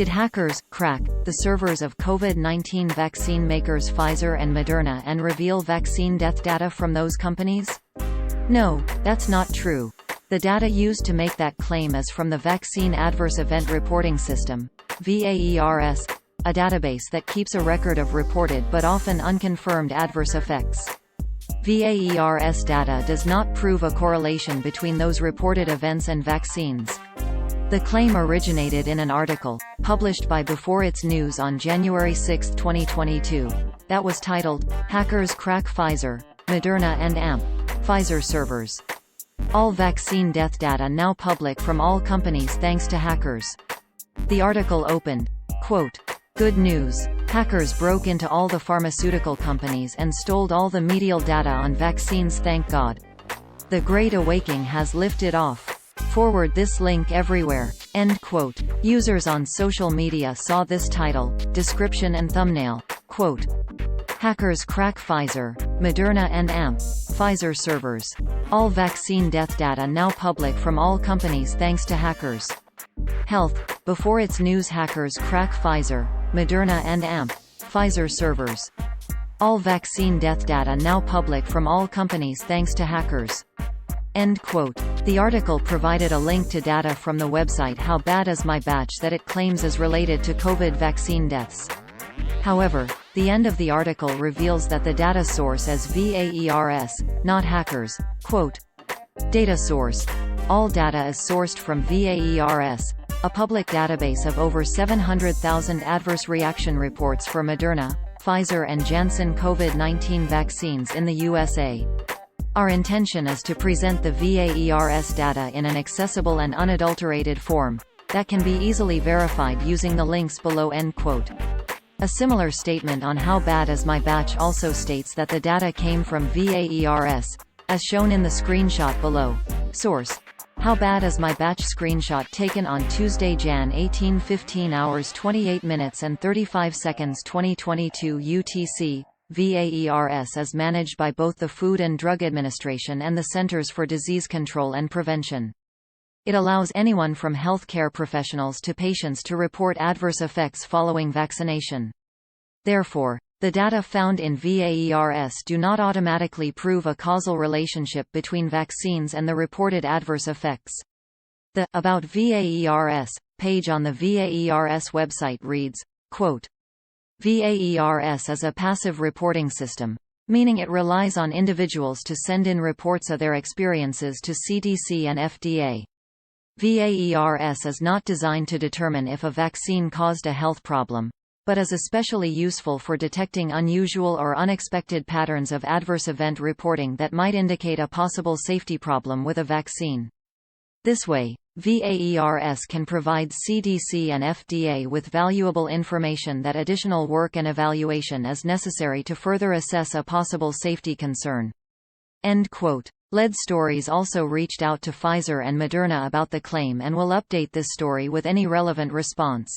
Did hackers crack the servers of COVID-19 vaccine makers Pfizer and Moderna and reveal vaccine death data from those companies? No, that's not true. The data used to make that claim is from the Vaccine Adverse Event Reporting System, VAERS, a database that keeps a record of reported but often unconfirmed adverse effects. VAERS data does not prove a correlation between those reported events and vaccines. The claim originated in an article, published by Before It's News on January 6, 2022, that was titled, "Hackers Crack Pfizer, Moderna and Pfizer Servers. All vaccine death data now public from all companies thanks to hackers." The article opened, quote, "Good news. Hackers broke into all the pharmaceutical companies and stole all the medical data on vaccines, thank God. The Great Awakening has lifted off. Forward this link everywhere." End quote. Users on social media saw this title, description and thumbnail, quote, "Hackers crack Pfizer, Moderna and Pfizer servers. All vaccine death data now public from all companies thanks to hackers." Health. Before It's News. Hackers crack Pfizer, Moderna and Pfizer servers. All vaccine death data now public from all companies thanks to hackers. End quote. The article provided a link to data from the website How Bad Is My Batch that it claims is related to COVID vaccine deaths. However, the end of the article reveals that the data source is VAERS, not hackers. Quote, "Data source. All data is sourced from VAERS, a public database of over 700,000 adverse reaction reports for Moderna, Pfizer and Janssen COVID-19 vaccines in the USA. Our intention is to present the VAERS data in an accessible and unadulterated form that can be easily verified using the links below." End quote. A similar statement on How Bad Is My Batch also states that the data came from VAERS, as shown in the screenshot below. Source: How Bad Is My Batch screenshot taken on Tuesday, Jan 18, 15 hours 28 minutes and 35 seconds 2022 UTC. VAERS is managed by both the Food and Drug Administration and the Centers for Disease Control and Prevention. It allows anyone from healthcare professionals to patients to report adverse effects following vaccination. Therefore, the data found in VAERS do not automatically prove a causal relationship between vaccines and the reported adverse effects. The About VAERS page on the VAERS website reads, quote, "VAERS is a passive reporting system, meaning it relies on individuals to send in reports of their experiences to CDC and FDA. VAERS is not designed to determine if a vaccine caused a health problem, but is especially useful for detecting unusual or unexpected patterns of adverse event reporting that might indicate a possible safety problem with a vaccine. This way, VAERS can provide CDC and FDA with valuable information that additional work and evaluation is necessary to further assess a possible safety concern." End quote. Lead Stories also reached out to Pfizer and Moderna about the claim and will update this story with any relevant response.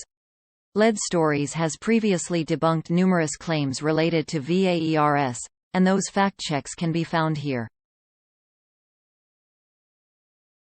Lead Stories has previously debunked numerous claims related to VAERS, and those fact checks can be found here.